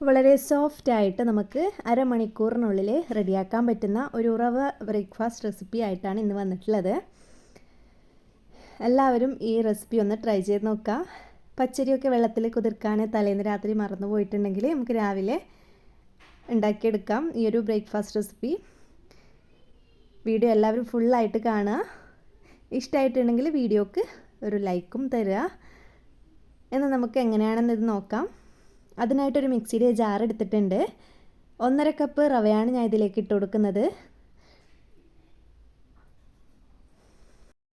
വളരെ സോഫ്റ്റായിട്ട് നമുക്ക് അരമണിക്കൂറിനുള്ളിൽ റെഡിയാക്കാൻ പറ്റുന്ന ഒരു റവ ബ്രേക്ക്ഫാസ്റ്റ് റെസിപ്പി ആയിട്ടാണ് ഇന്ന് വന്നിട്ടുള്ളത്. എല്ലാവരും ഈ റെസിപ്പി ഒന്ന് ട്രൈ ചെയ്ത് നോക്കുക. പച്ചരിയൊക്കെ വെള്ളത്തിൽ കുതിർക്കാൻ തലേന്ന് രാത്രി മറന്നു പോയിട്ടുണ്ടെങ്കിൽ നമുക്ക് രാവിലെ ഉണ്ടാക്കിയെടുക്കാം ഈ ഒരു ബ്രേക്ക്ഫാസ്റ്റ് റെസിപ്പി. വീഡിയോ എല്ലാവരും ഫുള്ളായിട്ട് കാണുക. ഇഷ്ടമായിട്ടുണ്ടെങ്കിൽ വീഡിയോക്ക് ഒരു ലൈക്കും തരിക. എന്ന് നമുക്ക് എങ്ങനെയാണെന്ന് ഇത് നോക്കാം. അതിനായിട്ടൊരു മിക്സിയുടെ ജാർ എടുത്തിട്ടുണ്ട്. 1.5 കപ്പ് റവയാണ് ഞാൻ ഇതിലേക്ക് ഇട്ട് കൊടുക്കുന്നത്.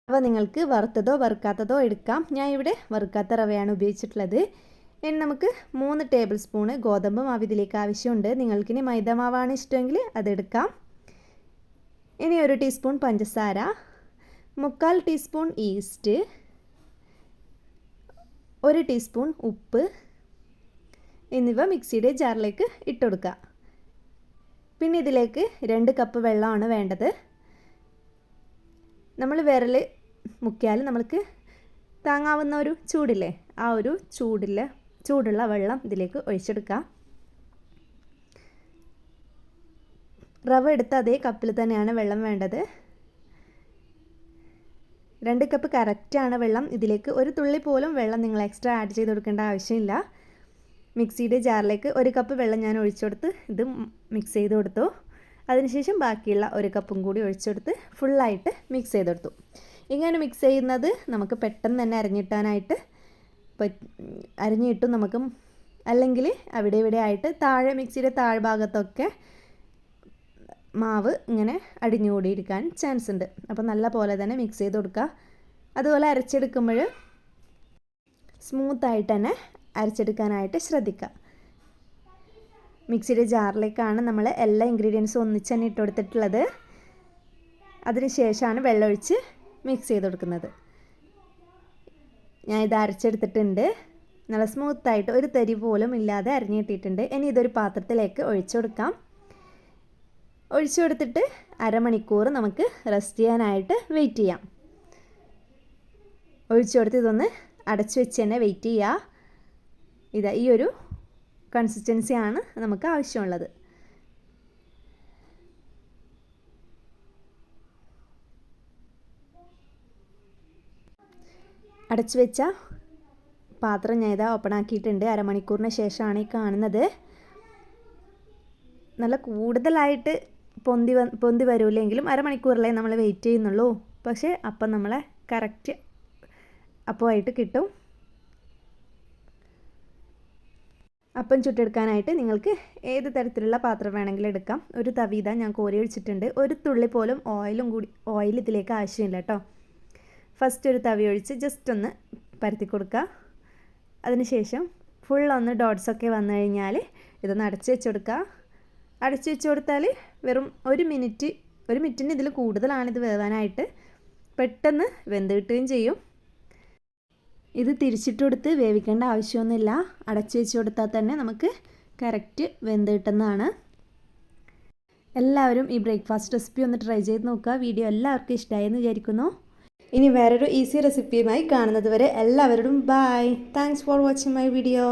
റവ നിങ്ങൾക്ക് വറുത്തതോ വറുക്കാത്തതോ എടുക്കാം. ഞാൻ ഇവിടെ വറുക്കാത്ത റവയാണ് ഉപയോഗിച്ചിട്ടുള്ളത്. ഇനി നമുക്ക് 3 ടേബിൾ സ്പൂൺ ഗോതമ്പ് മാവ് ഇതിലേക്ക് ആവശ്യമുണ്ട്. നിങ്ങൾക്കിനി മൈദ മാവാണ് ഇഷ്ടമെങ്കിൽ അതെടുക്കാം. ഇനി 1 ടീസ്പൂൺ പഞ്ചസാര, 3/4 ടീസ്പൂൺ ഈസ്റ്റ്, 1 ടീസ്പൂൺ ഉപ്പ് എന്നിവ മിക്സിയുടെ ജാറിലേക്ക് ഇട്ട് കൊടുക്കുക. പിന്നെ ഇതിലേക്ക് 2 കപ്പ് വെള്ളമാണ് വേണ്ടത്. നമ്മൾ വിരൽ മുക്കിയാൽ നമ്മൾക്ക് താങ്ങാവുന്ന ഒരു ചൂടില്ലേ, ആ ഒരു ചൂടുള്ള വെള്ളം ഇതിലേക്ക് ഒഴിച്ചെടുക്കുക. റവ എടുത്ത അതേ കപ്പിൽ തന്നെയാണ് വെള്ളം വേണ്ടത്. 2 കപ്പ് കറക്റ്റാണ് വെള്ളം. ഇതിലേക്ക് ഒരു തുള്ളി പോലും വെള്ളം നിങ്ങൾ എക്സ്ട്രാ ആഡ് ചെയ്ത് കൊടുക്കേണ്ട ആവശ്യമില്ല. മിക്സിയുടെ ജാറിലേക്ക് 1 കപ്പ് വെള്ളം ഞാൻ ഒഴിച്ചു കൊടുത്ത് ഇത് മിക്സ് ചെയ്ത് കൊടുത്തു. അതിനുശേഷം ബാക്കിയുള്ള 1 കപ്പും കൂടി ഒഴിച്ചു കൊടുത്ത് ഫുള്ളായിട്ട് മിക്സ് ചെയ്ത് കൊടുത്തു. ഇങ്ങനെ മിക്സ് ചെയ്യുന്നത് നമുക്ക് പെട്ടെന്ന് തന്നെ അരിഞ്ഞിട്ടാനായിട്ട് അരിഞ്ഞിട്ടും നമുക്ക്, അല്ലെങ്കിൽ അവിടെ ഇവിടെ ആയിട്ട് താഴെ മിക്സിയുടെ താഴ്ഭാഗത്തൊക്കെ മാവ് ഇങ്ങനെ അടിഞ്ഞുകൂടിയിരിക്കാൻ ചാൻസ് ഉണ്ട്. അപ്പോൾ നല്ല പോലെ തന്നെ മിക്സ് ചെയ്ത് കൊടുക്കുക. അതുപോലെ അരച്ചെടുക്കുമ്പോൾ സ്മൂത്തായിട്ട് തന്നെ അരച്ചെടുക്കാനായിട്ട് ശ്രദ്ധിക്കുക. മിക്സിയുടെ ജാറിലേക്കാണ് നമ്മൾ എല്ലാ ഇൻഗ്രീഡിയൻസും ഒന്നിച്ച് തന്നെ ഇട്ട് കൊടുത്തിട്ടുള്ളത്. അതിനുശേഷമാണ് വെള്ളമൊഴിച്ച് മിക്സ് ചെയ്ത് കൊടുക്കുന്നത്. ഞാൻ ഇത് അരച്ചെടുത്തിട്ടുണ്ട്. നല്ല സ്മൂത്തായിട്ട് ഒരു തരി പോലും ഇല്ലാതെ അരിഞ്ഞ് കിട്ടിയിട്ടുണ്ട്. ഇനി ഇതൊരു പാത്രത്തിലേക്ക് ഒഴിച്ചു കൊടുക്കാം. ഒഴിച്ചു കൊടുത്തിട്ട് അരമണിക്കൂർ നമുക്ക് റെസ്റ്റ് ചെയ്യാനായിട്ട് വെയിറ്റ് ചെയ്യാം. ഒഴിച്ചു കൊടുത്ത് ഇതൊന്ന് അടച്ചു വെച്ച് തന്നെ വെയിറ്റ് ചെയ്യുക. ഇതാ ഈ ഒരു കൺസിസ്റ്റൻസിയാണ് നമുക്ക് ആവശ്യമുള്ളത്. അടച്ചു വെച്ച പാത്രം ഞാൻ ഇതാ ഓപ്പൺ ആക്കിയിട്ടുണ്ട്. അരമണിക്കൂറിന് ശേഷമാണ് ഈ കാണുന്നത്. നല്ല കൂടുതലായിട്ട് പൊന്തി വരൂലെങ്കിലും അരമണിക്കൂറിലേ നമ്മൾ വെയിറ്റ് ചെയ്യുന്നുള്ളൂ. പക്ഷേ അപ്പം നമ്മളെ കറക്റ്റ് അപ്പമായിട്ട് കിട്ടും. അപ്പം ചുട്ടെടുക്കാനായിട്ട് നിങ്ങൾക്ക് ഏത് തരത്തിലുള്ള പാത്രം വേണമെങ്കിലും എടുക്കാം. ഒരു തവീത ഞാൻ കോരി ഒഴിച്ചിട്ടുണ്ട്. ഒരു തുള്ളി പോലും ഓയിൽ ഇതിലേക്ക് ആവശ്യമില്ല കേട്ടോ. ഫസ്റ്റ് ഒരു തവി ഒഴിച്ച് ജസ്റ്റ് ഒന്ന് പരത്തി കൊടുക്കുക. അതിനുശേഷം ഫുള്ളൊന്ന് ഡോട്ട്സൊക്കെ വന്നു കഴിഞ്ഞാൽ ഇതൊന്ന് അടച്ച് വെച്ച് കൊടുക്കുക. അടച്ച് വെച്ച് കൊടുത്താൽ വെറും 1 മിനിറ്റിന് ഇതിൽ കൂടുതലാണിത് വേവാനായിട്ട്. പെട്ടെന്ന് വെന്ത് കിട്ടുകയും ചെയ്യും. ഇത് തിരിച്ചിട്ട് കൊടുത്ത് വേവിക്കേണ്ട ആവശ്യമൊന്നുമില്ല. അടച്ചു വെച്ച് കൊടുത്താൽ തന്നെ നമുക്ക് കറക്റ്റ് വെന്ത് കിട്ടുന്നതാണ്. എല്ലാവരും ഈ ബ്രേക്ക്ഫാസ്റ്റ് റെസിപ്പി ഒന്ന് ട്രൈ ചെയ്ത് നോക്കുക. വീഡിയോ എല്ലാവർക്കും ഇഷ്ടമായെന്ന് വിചാരിക്കുന്നു. ഇനി വേറൊരു ഈസി റെസിപ്പിയുമായി കാണുന്നത് വരെ എല്ലാവരോടും bye. Thanks for watching my video.